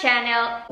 channel.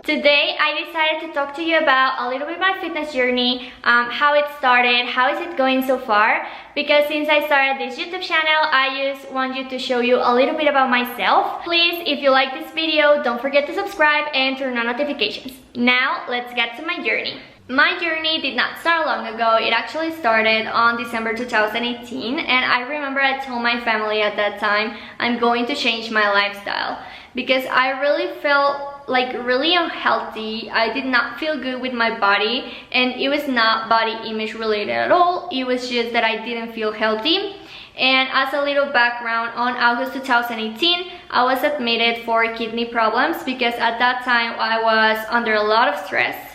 Today I decided to talk to you about a little bit my fitness journey, how it started, how is it going so far, because since I started this YouTube channel, I just want you to show you a little bit about myself. Please, if you like this video, don't forget to subscribe and turn on notifications. Now, let's get to my journey. My journey did not start long ago. It actually started on December 2018, and I remember I told my family at that time I'm going to change my lifestyle because I really felt like really unhealthy. I did not feel good with my body, and it was not body image related at all. It was just that I didn't feel healthy. And as a little background, on August 2018, I was admitted for kidney problems because at that time I was under a lot of stress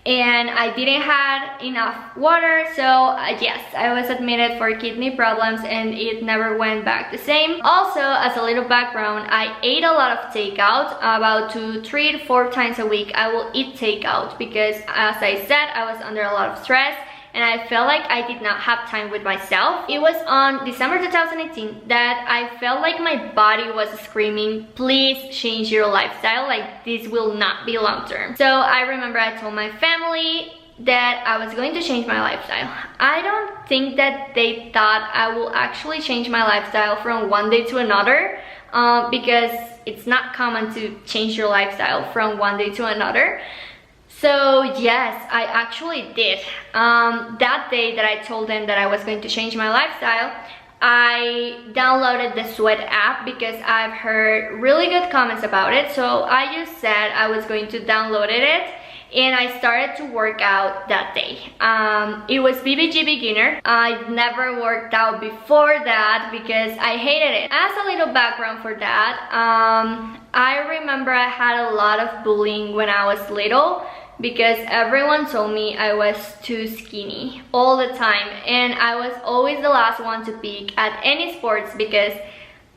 and I didn't have enough water. So yes, I was admitted for kidney problems and it never went back the same. Also, as a little background, I ate a lot of takeout. About 2, 3 to 4 times a week I will eat takeout because, as I said, I was under a lot of stress and I felt like I did not have time with myself. It was on December 2018 that I felt like my body was screaming, please change your lifestyle, like this will not be long term. So I remember I told my family that I was going to change my lifestyle. I don't think that they thought I will actually change my lifestyle from one day to another, because it's not common to change your lifestyle from one day to another. So yes, I actually did. That day that I told them that I was going to change my lifestyle, I downloaded the Sweat app because I've heard really good comments about it. So I just said I was going to download it and I started to work out that day. It was BBG beginner. I've never worked out before that because I hated it. As a little background for that, I remember I had a lot of bullying when I was little, because everyone told me I was too skinny all the time, and I was always the last one to pick at any sports because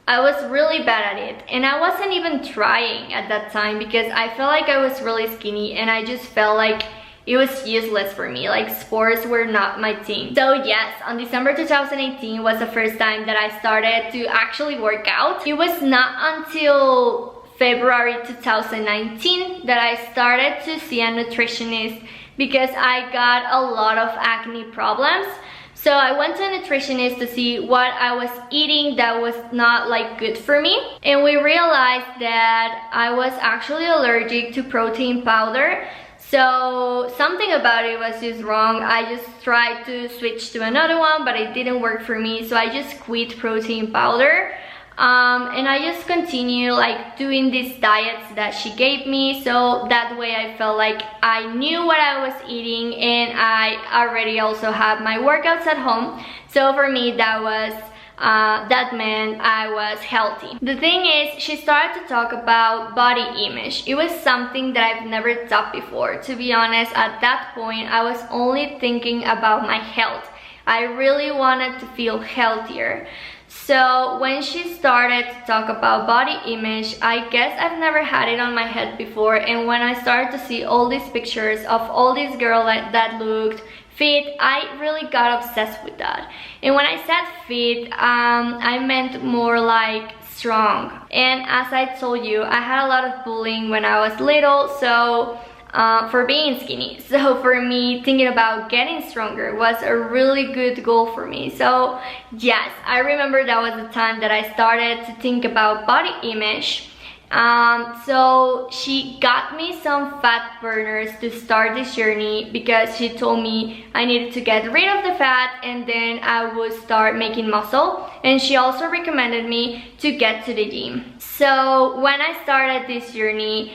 I was really bad at it, and I wasn't even trying at that time because I felt like I was really skinny and I just felt like it was useless for me, like sports were not my thing. So yes, on December 2018 was the first time that I started to actually work out. It was not until February 2019 that I started to see a nutritionist because I got a lot of acne problems. So I went to a nutritionist to see what I was eating that was not like good for me, and we realized that I was actually allergic to protein powder. So something about it was just wrong. I just tried to switch to another one, but it didn't work for me, so I just quit protein powder. And I just continue like doing these diets that she gave me, so that way I felt like I knew what I was eating and I already also have my workouts at home. So for me that was that meant I was healthy. The thing is, she started to talk about body image. It was something that I've never thought before. To be honest, at that point I was only thinking about my health. I really wanted to feel healthier. So when she started to talk about body image, I guess I've never had it on my head before, and when I started to see all these pictures of all these girls that looked fit, I really got obsessed with that. And when I said fit, I meant more like strong. And as I told you, I had a lot of bullying when I was little, so for being skinny. So for me, thinking about getting stronger was a really good goal for me. So yes, I remember that was the time that I started to think about body image. So she got me some fat burners to start this journey because she told me I needed to get rid of the fat and then I would start making muscle. And she also recommended me to get to the gym. So when I started this journey,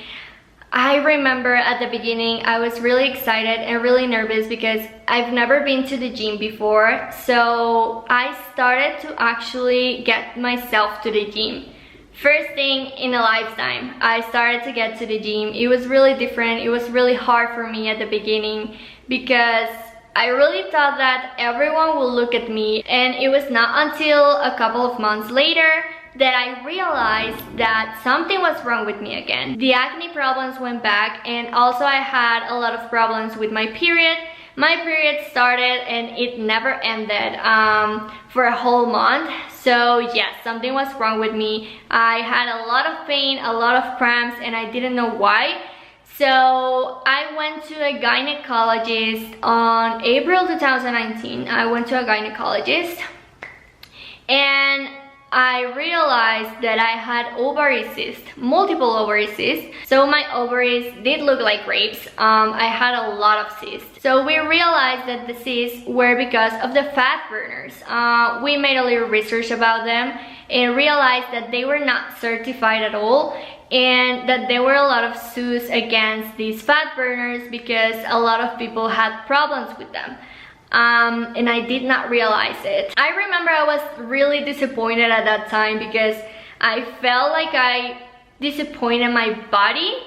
I remember at the beginning I was really excited and really nervous because I've never been to the gym before. So I started to actually get myself to the gym. First thing in a lifetime, I started to get to the gym. It was really different. It was really hard for me at the beginning because I really thought that everyone would look at me, and it was not until a couple of months later that I realized that something was wrong with me again. The acne problems went back, and also I had a lot of problems with my period. my period started and it never ended for a whole month. So yes, something was wrong with me. I had a lot of pain, a lot of cramps, and I didn't know why. So I went to a gynecologist on April 2019. I went to a gynecologist and I realized that I had ovary cysts, multiple ovary cysts. So my ovaries did look like grapes. I had a lot of cysts. So we realized that the cysts were because of the fat burners. We made a little research about them and realized that they were not certified at all, and that there were a lot of suits against these fat burners because a lot of people had problems with them. And I did not realize it. I remember I was really disappointed at that time because I felt like I disappointed my body,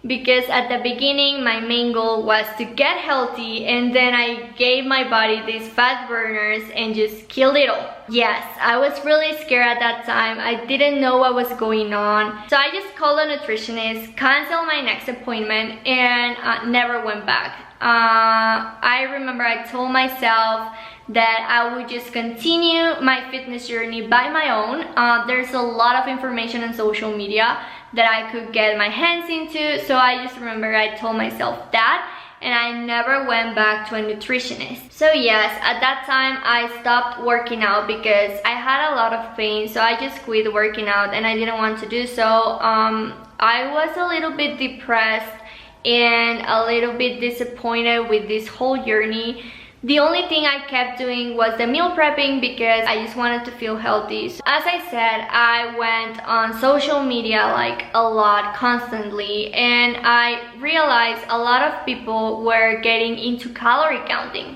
because at the beginning my main goal was to get healthy, and then I gave my body these fat burners and just killed it all. Yes, I was really scared at that time. I didn't know what was going on. So I just called a nutritionist, canceled my next appointment, and never went back. I remember I told myself that I would just continue my fitness journey by my own. There's a lot of information on social media that I could get my hands into, so I just remember I told myself that, and I never went back to a nutritionist. So yes, at that time I stopped working out because I had a lot of pain, so I just quit working out and I didn't want to do so. I was a little bit depressed and a little bit disappointed with this whole journey. The only thing I kept doing was the meal prepping because I just wanted to feel healthy. So as I said, I went on social media like a lot, constantly, and I realized a lot of people were getting into calorie counting.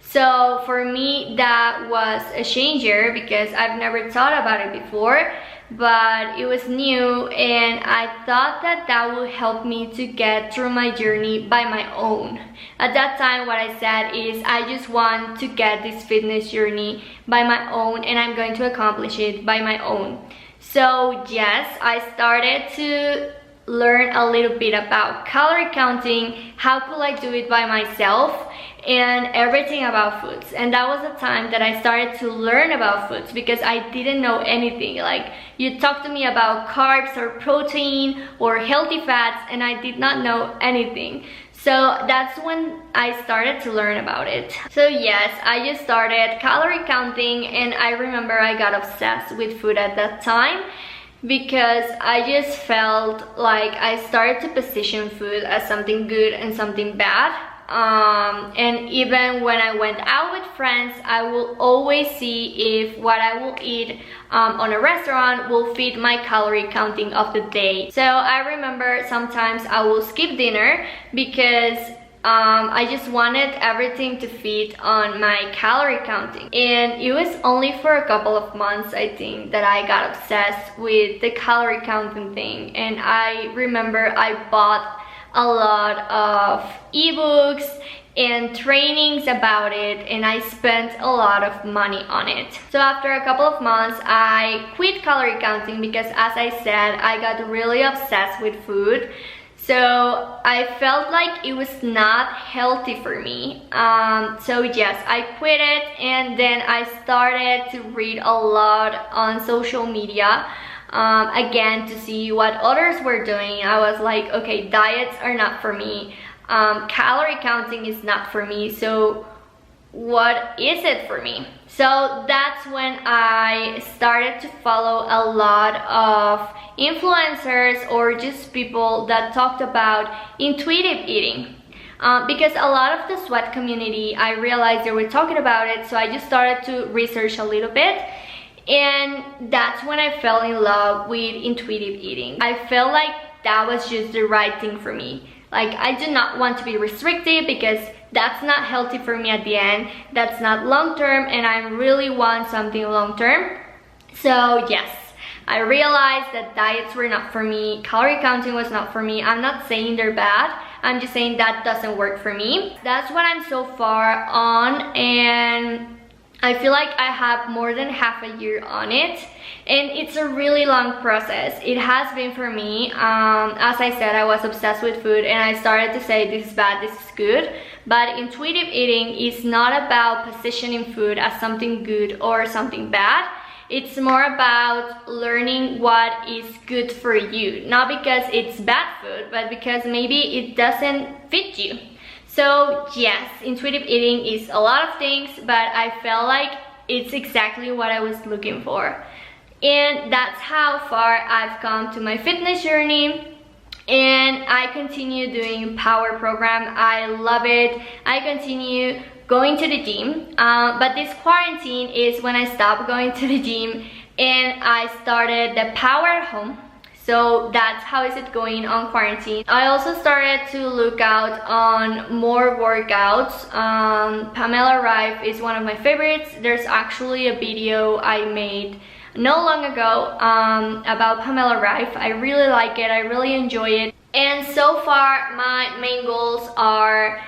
So for me, that was a changer because I've never thought about it before, but it was new, and I thought that that would help me to get through my journey by my own. At that time, what I said is I just want to get this fitness journey by my own, and I'm going to accomplish it by my own. So yes, I started to learn a little bit about calorie counting, how could I do it by myself, and everything about foods. And that was the time that I started to learn about foods because I didn't know anything. Like, you talk to me about carbs or protein or healthy fats and I did not know anything. So that's when I started to learn about it. So yes, I just started calorie counting, and I remember I got obsessed with food at that time because I just felt like I started to position food as something good and something bad. And even when I went out with friends, I will always see if what I will eat on a restaurant will fit my calorie counting of the day. So I remember sometimes I will skip dinner because I just wanted everything to fit on my calorie counting. And it was only for a couple of months, I think, that I got obsessed with the calorie counting thing. And I remember I bought a lot of ebooks and trainings about it, and I spent a lot of money on it. So after a couple of months, I quit calorie counting because, as I said, I got really obsessed with food. So I felt like it was not healthy for me. So yes, I quit it, and then I started to read a lot on social media again to see what others were doing. I was like, okay, diets are not for me. Calorie counting is not for me. So what is it for me? So that's when I started to follow a lot of influencers or just people that talked about intuitive eating. Because a lot of the sweat community, I realized they were talking about it, so I just started to research a little bit. And that's when I fell in love with intuitive eating. I felt like that was just the right thing for me. Like, I do not want to be restrictive because that's not healthy for me at the end. That's not long-term, and I really want something long-term. So yes, I realized that diets were not for me, calorie counting was not for me. I'm not saying they're bad, I'm just saying that doesn't work for me. That's what I'm so far on, and I feel like I have more than half a year on it, and it's a really long process. It has been for me. As I said, I was obsessed with food, and I started to say this is bad, this is good. But intuitive eating is not about positioning food as something good or something bad. It's more about learning what is good for you, not because it's bad food, but because maybe it doesn't fit you. So yes, intuitive eating is a lot of things, but I felt like it's exactly what I was looking for. And that's how far I've come to my fitness journey. And I continue doing power program. I love it. I continue going to the gym, but this quarantine is when I stopped going to the gym and I started the power at home. So that's how is it going on quarantine. I also started to look out on more workouts. Pamela Reif is one of my favorites. There's actually a video I made not long ago about Pamela Reif. I really like it, I really enjoy it. And so far my main goals are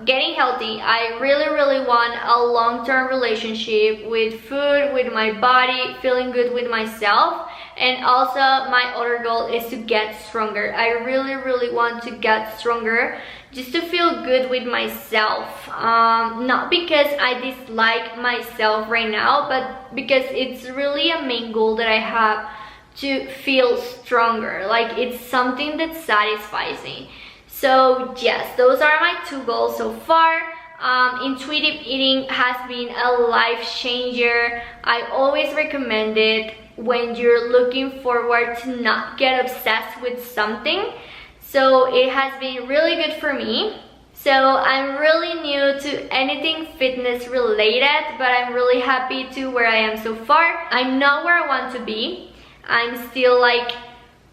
getting healthy. I really want a long-term relationship with food, with my body, feeling good with myself. And also my other goal is to get stronger. I really want to get stronger, just to feel good with myself. Not because I dislike myself right now, but because it's really a main goal that I have, to feel stronger. Like it's something that satisfies me. So yes, those are my two goals so far. Intuitive eating has been a life changer. I always recommend it when you're looking forward to not get obsessed with something. So it has been really good for me. So I'm really new to anything fitness related, but I'm really happy to where I am so far. I'm not where I want to be. I'm still like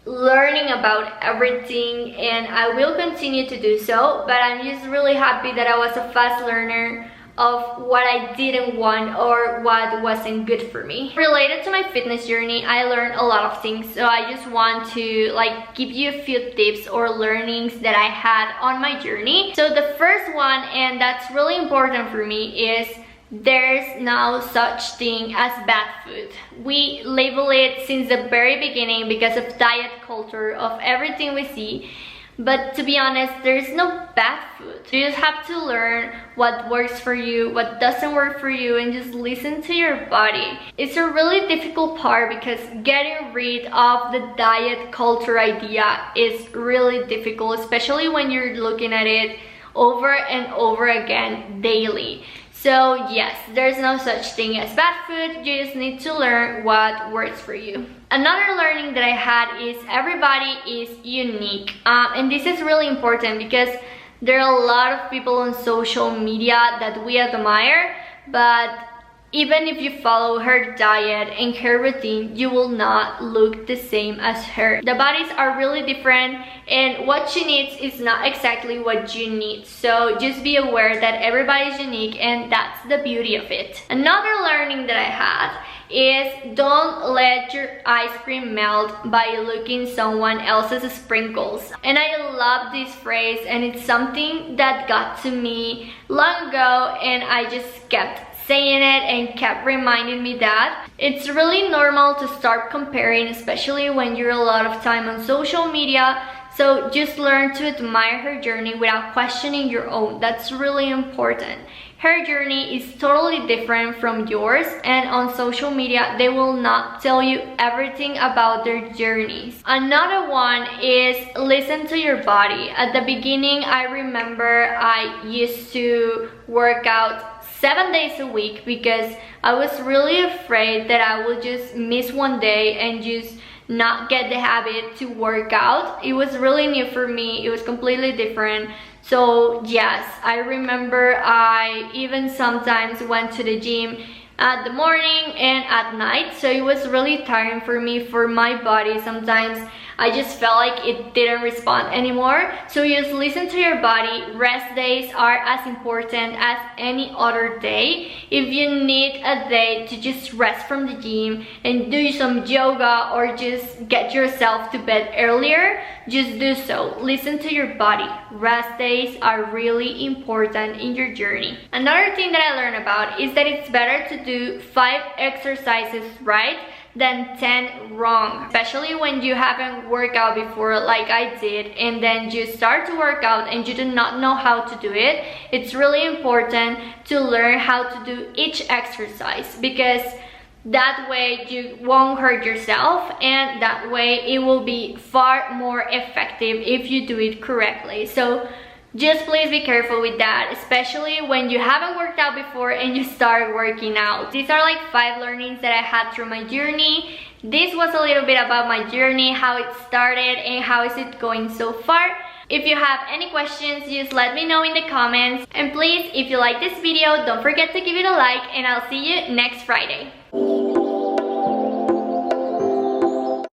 learning about everything, and I will continue to do so, but I'm just really happy that I was a fast learner of what I didn't want or what wasn't good for me. Related to my fitness journey, I learned a lot of things, so I just want to like give you a few tips or learnings that I had on my journey. So the first one, and that's really important for me, is there's no such thing as bad food. We label it since the very beginning because of diet culture, of everything we see. But to be honest, there's no bad food. You just have to learn what works for you, what doesn't work for you, and just listen to your body. It's a really difficult part because getting rid of the diet culture idea is really difficult, especially when you're looking at it over and over again daily. So yes, there's no such thing as bad food. You just need to learn what works for you. Another learning that I had is everybody is unique. And this is really important because there are a lot of people on social media that we admire, but even if you follow her diet and her routine, you will not look the same as her. The bodies are really different, and what she needs is not exactly what you need. So just be aware that everybody is unique, and that's the beauty of it. Another learning that I had is don't let your ice cream melt by licking someone else's sprinkles. And I love this phrase, and it's something that got to me long ago, and I just kept saying it and kept reminding me that it's really normal to start comparing, especially when you're a lot of time on social media. So just learn to admire her journey without questioning your own. That's really important. Her journey is totally different from yours, and on social media they will not tell you everything about their journeys. Another one is listen to your body. At the beginning, I remember I used to work out 7 days a week because I was really afraid that I would just miss one day and just not get the habit to work out. It was really new for me. It was completely different. So yes, I remember I even sometimes went to the gym at the morning and at night, so it was really tiring for me, for my body. Sometimes I just felt like it didn't respond anymore. So just listen to your body. Rest days are as important as any other day. If you need a day to just rest from the gym and do some yoga or just get yourself to bed earlier, just do so. Listen to your body. Rest days are really important in your journey. Another thing that I learned about is that it's better to do 5 exercises right than 10 wrong, especially when you haven't worked out before like I did, and then you start to work out and you do not know how to do it. It's really important to learn how to do each exercise, because that way you won't hurt yourself, and that way it will be far more effective if you do it correctly. So just please be careful with that, especially when you haven't worked out before and you start working out. These are like 5 learnings that I had through my journey. This was a little bit about my journey, how it started and how is it going so far. If you have any questions, just let me know in the comments. And please, if you like this video, don't forget to give it a like, and I'll see you next Friday.